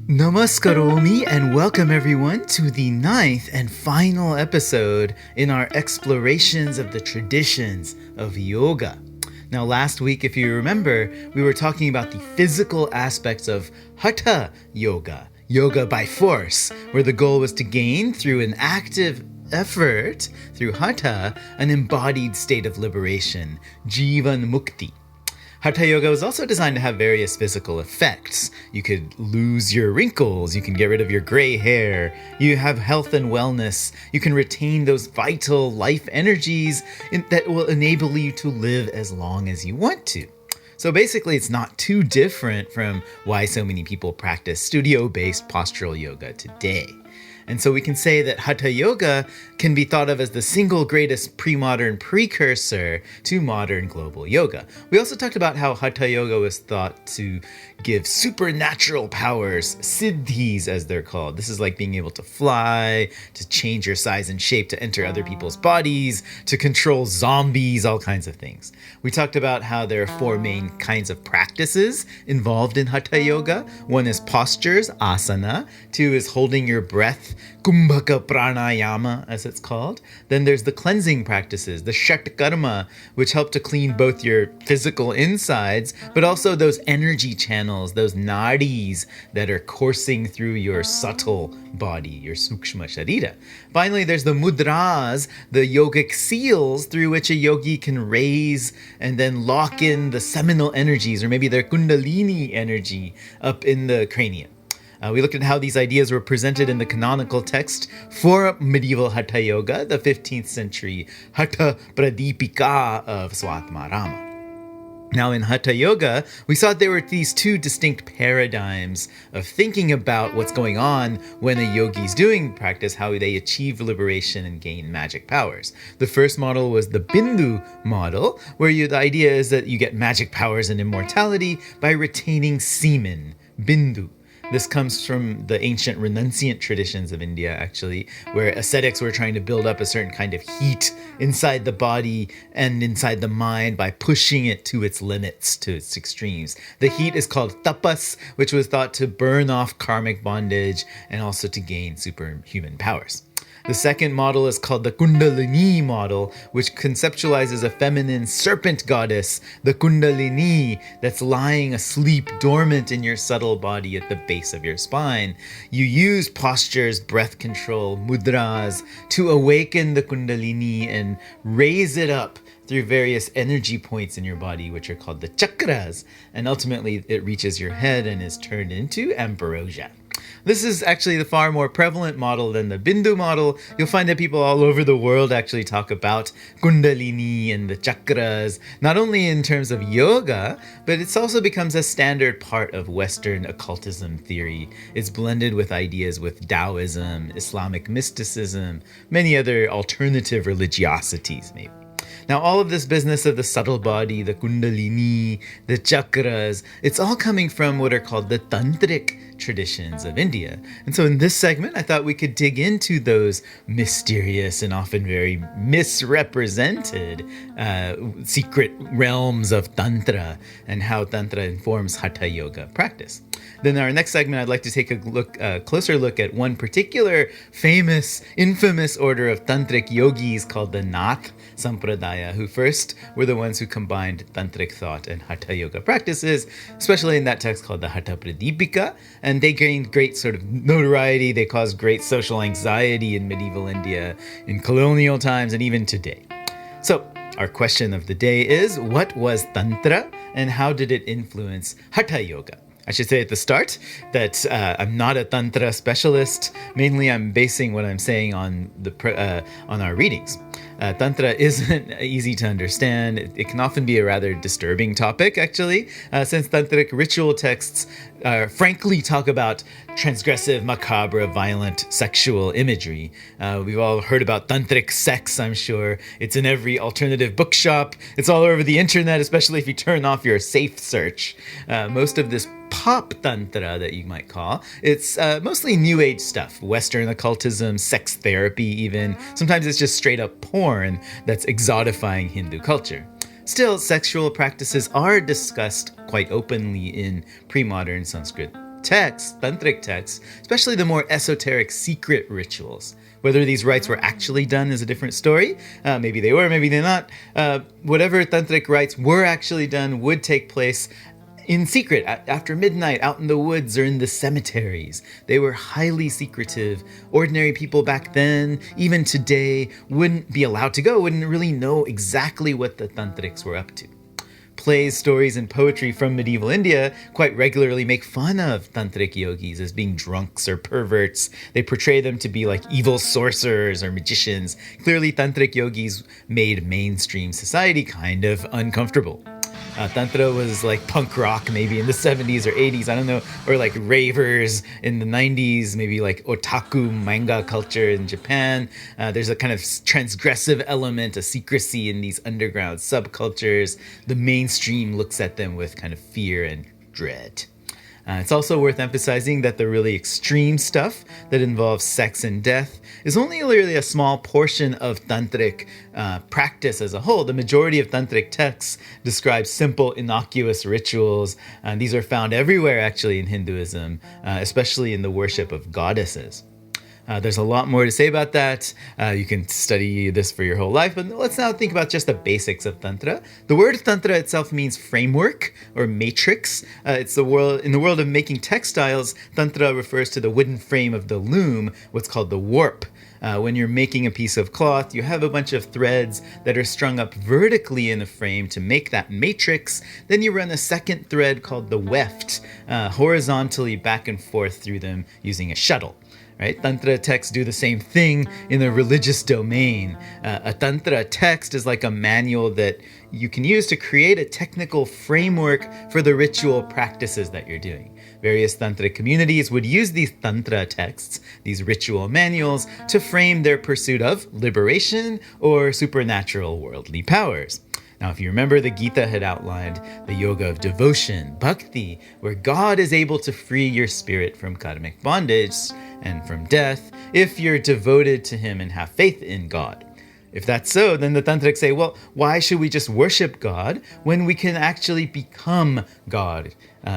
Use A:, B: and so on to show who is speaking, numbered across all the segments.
A: Namaskaromi and welcome everyone to the 9th and final episode in our explorations of the traditions of yoga. Now last week, if you remember, we were talking about the physical aspects of Hatha Yoga, yoga by force, where the goal was to gain through an active effort, through Hatha, an embodied state of liberation, Jivan Mukti. Hatha Yoga was also designed to have various physical effects. You could lose your wrinkles, you can get rid of your gray hair, you have health and wellness, you can retain those vital life energies that will enable you to live as long as you want to. So basically, it's not too different from why so many people practice studio-based postural yoga today. And so we can say that Hatha Yoga can be thought of as the single greatest pre-modern precursor to modern global yoga. We also talked about how Hatha Yoga was thought to give supernatural powers, siddhis as they're called. This is like being able to fly, to change your size and shape, to enter other people's bodies, to control zombies, all kinds of things. We talked about how there are 4 main kinds of practices involved in Hatha Yoga. 1 is postures, asana. 2 is holding your breath, kumbhaka pranayama, as it's called. Then there's the cleansing practices, the shatkarma, which help to clean both your physical insides, but also those energy channels, those nadis that are coursing through your subtle body, your sukshma sharira. Finally, there's the mudras, the yogic seals through which a yogi can raise and then lock in the seminal energies, or maybe their kundalini energy up in the cranium. We looked at how these ideas were presented in the canonical text for medieval Hatha Yoga, the 15th century Hatha Pradipika of Swatmarama. Now in Hatha Yoga, we saw there were these 2 distinct paradigms of thinking about what's going on when a yogi's doing practice, how they achieve liberation and gain magic powers. The first model was the Bindu model, where the idea is that you get magic powers and immortality by retaining semen, Bindu. This comes from the ancient renunciant traditions of India, actually, where ascetics were trying to build up a certain kind of heat inside the body and inside the mind by pushing it to its limits, to its extremes. The heat is called tapas, which was thought to burn off karmic bondage and also to gain superhuman powers. The second model is called the kundalini model, which conceptualizes a feminine serpent goddess, the kundalini, that's lying asleep, dormant in your subtle body at the base of your spine. You use postures, breath control, mudras to awaken the kundalini and raise it up through various energy points in your body, which are called the chakras. And ultimately, it reaches your head and is turned into ambrosia. This is actually the far more prevalent model than the Bindu model. You'll find that people all over the world actually talk about kundalini and the chakras, not only in terms of yoga, but it also becomes a standard part of Western occultism theory. It's blended with ideas with Taoism, Islamic mysticism, many other alternative religiosities, maybe. Now, all of this business of the subtle body, the kundalini, the chakras, it's all coming from what are called the tantric traditions of India. And so in this segment, I thought we could dig into those mysterious and often very misrepresented secret realms of Tantra and how Tantra informs Hatha Yoga practice. Then in our next segment, I'd like to take a closer look at one particular famous, infamous order of tantric yogis called the Nath Sampradaya, who first were the ones who combined tantric thought and Hatha Yoga practices, especially in that text called the Hatha Pradipika, and they gained great sort of notoriety. They caused great social anxiety in medieval India, in colonial times, and even today. So, our question of the day is, what was Tantra and how did it influence Hatha Yoga? I should say at the start that I'm not a Tantra specialist. Mainly, I'm basing what I'm saying on our readings. Tantra isn't easy to understand. It can often be a rather disturbing topic, actually, since tantric ritual texts frankly talk about transgressive, macabre, violent sexual imagery. We've all heard about tantric sex, I'm sure. It's in every alternative bookshop. It's all over the internet, especially if you turn off your safe search. Most of this pop tantra that you might call, it's mostly new age stuff, Western occultism, sex therapy even. Sometimes it's just straight up porn that's exotifying Hindu culture. Still, sexual practices are discussed quite openly in pre-modern Sanskrit texts, tantric texts, especially the more esoteric secret rituals. Whether these rites were actually done is a different story. Maybe they were, maybe they're not. Whatever tantric rites were actually done would take place in secret, after midnight, out in the woods or in the cemeteries. They were highly secretive. Ordinary people back then, even today, wouldn't be allowed to go, wouldn't really know exactly what the tantrics were up to. Plays, stories, and poetry from medieval India quite regularly make fun of tantric yogis as being drunks or perverts. They portray them to be like evil sorcerers or magicians. Clearly, tantric yogis made mainstream society kind of uncomfortable. Tantra was like punk rock maybe in the 70s or 80s, I don't know, or like ravers in the 90s, maybe like otaku manga culture in Japan. There's a kind of transgressive element, a secrecy in these underground subcultures. The mainstream looks at them with kind of fear and dread. It's also worth emphasizing that the really extreme stuff that involves sex and death is only really a small portion of tantric practice as a whole. The majority of tantric texts describe simple, innocuous rituals. These are found everywhere, actually, in Hinduism, especially in the worship of goddesses. There's a lot more to say about that. You can study this for your whole life, but let's now think about just the basics of Tantra. The word Tantra itself means framework or matrix. In the world of making textiles, Tantra refers to the wooden frame of the loom, what's called the warp. When you're making a piece of cloth, you have a bunch of threads that are strung up vertically in the frame to make that matrix. Then you run a second thread called the weft, horizontally back and forth through them using a shuttle. Right? Tantra texts do the same thing in the religious domain. A Tantra text is like a manual that you can use to create a technical framework for the ritual practices that you're doing. Various Tantric communities would use these Tantra texts, these ritual manuals, to frame their pursuit of liberation or supernatural worldly powers. Now, if you remember, the Gita had outlined the yoga of devotion, bhakti, where God is able to free your spirit from karmic bondage and from death if you're devoted to him and have faith in God. If that's so, then the Tantrics say, well, why should we just worship God when we can actually become God?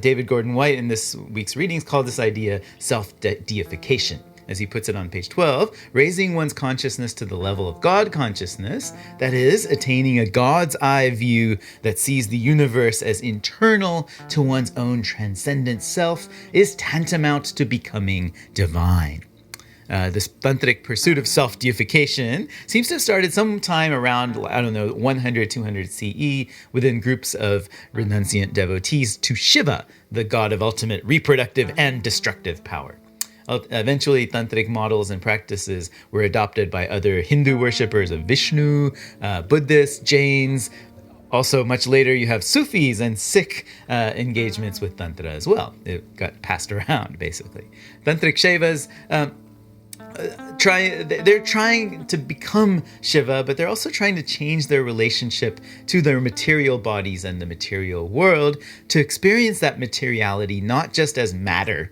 A: David Gordon White in this week's readings called this idea self-deification. As he puts it on page 12, raising one's consciousness to the level of God consciousness, that is, attaining a God's eye view that sees the universe as internal to one's own transcendent self, is tantamount to becoming divine. This tantric pursuit of self-deification seems to have started sometime around, 100, 200 CE within groups of renunciant devotees to Shiva, the god of ultimate reproductive and destructive power. Eventually, tantric models and practices were adopted by other Hindu worshippers of Vishnu, Buddhists, Jains. Also, much later, you have Sufis and Sikh engagements with Tantra as well. It got passed around, basically. Tantric Shaivas, they're trying to become Shiva, but they're also trying to change their relationship to their material bodies and the material world to experience that materiality not just as matter,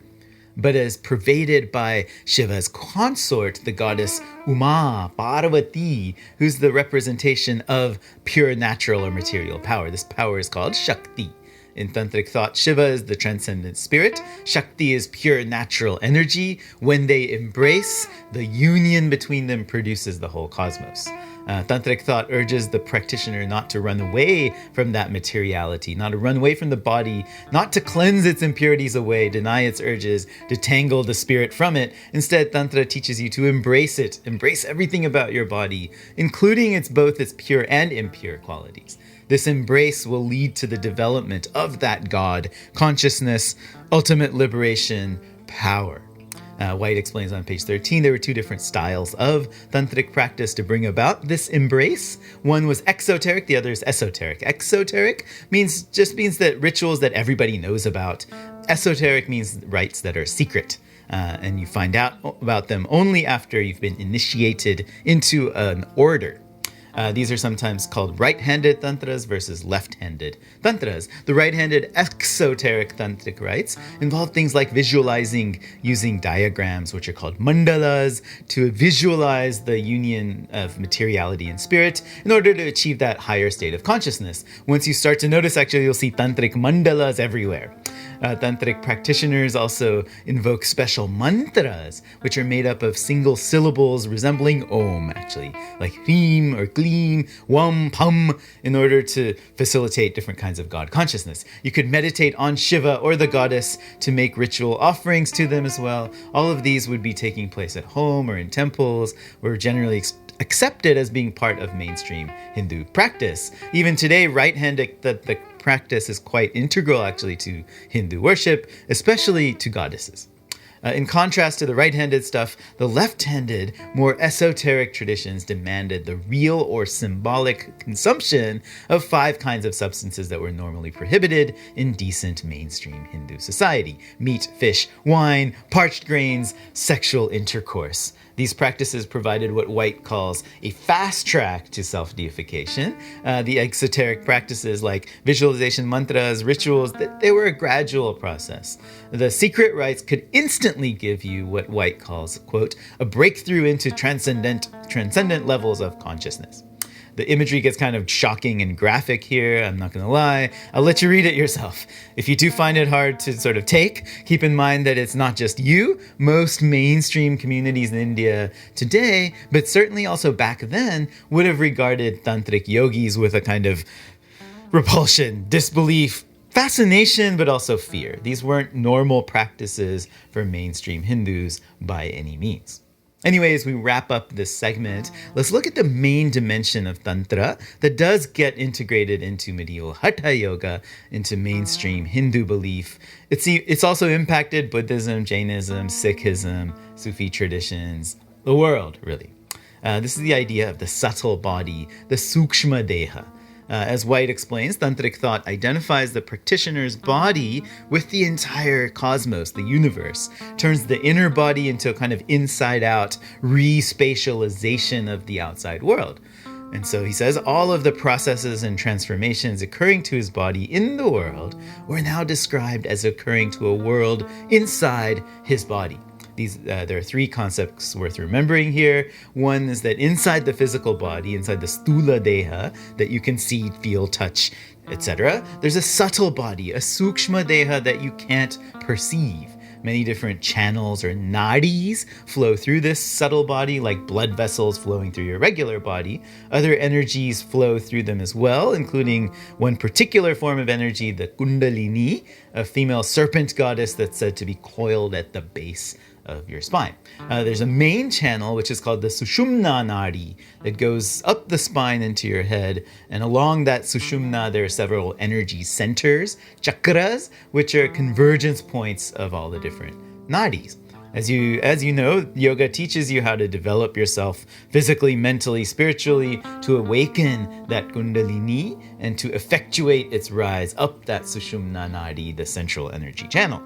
A: but as pervaded by Shiva's consort, the goddess Uma, Parvati, who's the representation of pure natural or material power. This power is called Shakti. In Tantric thought, Shiva is the transcendent spirit. Shakti is pure natural energy. When they embrace, the union between them produces the whole cosmos. Tantric thought urges the practitioner not to run away from that materiality, not to run away from the body, not to cleanse its impurities away, deny its urges, detangle the spirit from it. Instead, Tantra teaches you to embrace it, embrace everything about your body, including both its pure and impure qualities. This embrace will lead to the development of that God, consciousness, ultimate liberation, power. White explains on page 13 there were two different styles of tantric practice to bring about this embrace. One was exoteric, the other is esoteric. Exoteric means that rituals that everybody knows about. Esoteric means rites that are secret. And you find out about them only after you've been initiated into an order. These are sometimes called right-handed tantras versus left-handed tantras. The right-handed exoteric tantric rites involve things like visualizing using diagrams, which are called mandalas, to visualize the union of materiality and spirit in order to achieve that higher state of consciousness. Once you start to notice, actually, you'll see tantric mandalas everywhere. Tantric practitioners also invoke special mantras, which are made up of single syllables resembling Om, actually, like Hrim or Gleam, Wam, Pum, in order to facilitate different kinds of God consciousness. You could meditate on Shiva or the goddess to make ritual offerings to them as well. All of these would be taking place at home or in temples, or generally accepted as being part of mainstream Hindu practice. Even today, right-handed the practice is quite integral actually to Hindu worship, especially to goddesses. In contrast to the right-handed stuff, the left-handed, more esoteric traditions demanded the real or symbolic consumption of 5 kinds of substances that were normally prohibited in decent mainstream Hindu society: meat, fish, wine, parched grains, sexual intercourse. These practices provided what White calls a fast track to self-deification. The exoteric practices like visualization, mantras, rituals, they were a gradual process. The secret rites could instantly give you what White calls, quote, a breakthrough into transcendent levels of consciousness. The imagery gets kind of shocking and graphic here, I'm not going to lie. I'll let you read it yourself. If you do find it hard to sort of take, keep in mind that it's not just you. Most mainstream communities in India today, but certainly also back then, would have regarded tantric yogis with a kind of repulsion, disbelief, fascination, but also fear. These weren't normal practices for mainstream Hindus by any means. Anyway, as we wrap up this segment, let's look at the main dimension of Tantra that does get integrated into medieval Hatha Yoga, into mainstream Hindu belief. It's also impacted Buddhism, Jainism, Sikhism, Sufi traditions, the world, really. This is the idea of the subtle body, the Sukshma Deha. As White explains, Tantric thought identifies the practitioner's body with the entire cosmos, the universe, turns the inner body into a kind of inside-out re-spatialization of the outside world. And so he says all of the processes and transformations occurring to his body in the world were now described as occurring to a world inside his body. There are 3 concepts worth remembering here. One is that inside the physical body, inside the stula deha, that you can see, feel, touch, etc., there's a subtle body, a sukshma deha that you can't perceive. Many different channels or nadis flow through this subtle body, like blood vessels flowing through your regular body. Other energies flow through them as well, including one particular form of energy, the kundalini, a female serpent goddess that's said to be coiled at the base of your spine. There's a main channel, which is called the Sushumna Nadi, that goes up the spine into your head. And along that Sushumna, there are several energy centers, chakras, which are convergence points of all the different nadis. As you know, yoga teaches you how to develop yourself physically, mentally, spiritually, to awaken that kundalini and to effectuate its rise up that Sushumna Nadi, the central energy channel.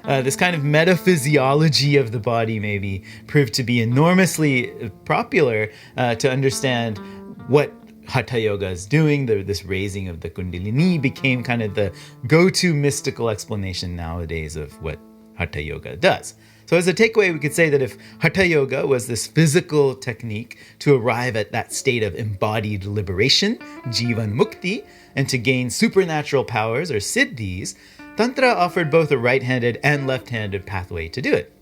A: This kind of metaphysiology of the body maybe proved to be enormously popular to understand what Hatha Yoga is doing. This raising of the Kundalini became kind of the go-to mystical explanation nowadays of what Hatha Yoga does. So as a takeaway, we could say that if Hatha Yoga was this physical technique to arrive at that state of embodied liberation, Jivan Mukti, and to gain supernatural powers or siddhis, Tantra offered both a right-handed and left-handed pathway to do it.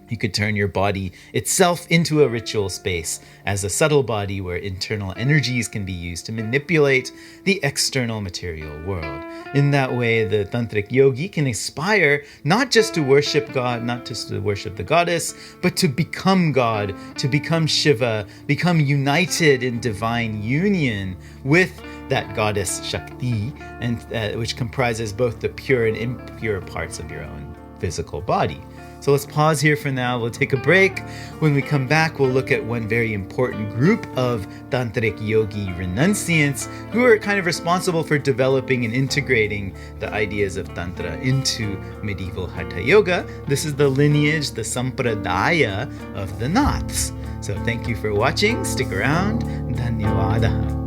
A: You could turn your body itself into a ritual space as a subtle body where internal energies can be used to manipulate the external material world. In that way, the tantric yogi can aspire not just to worship God, not just to worship the goddess, but to become God, to become Shiva, become united in divine union with that goddess Shakti, and which comprises both the pure and impure parts of your own physical body. So let's pause here for now. We'll take a break. When we come back, we'll look at one very important group of tantric yogi renunciants who are kind of responsible for developing and integrating the ideas of Tantra into medieval Hatha Yoga. This is the lineage, the sampradaya of the Naths. So thank you for watching. Stick around. Dhanyawadaha.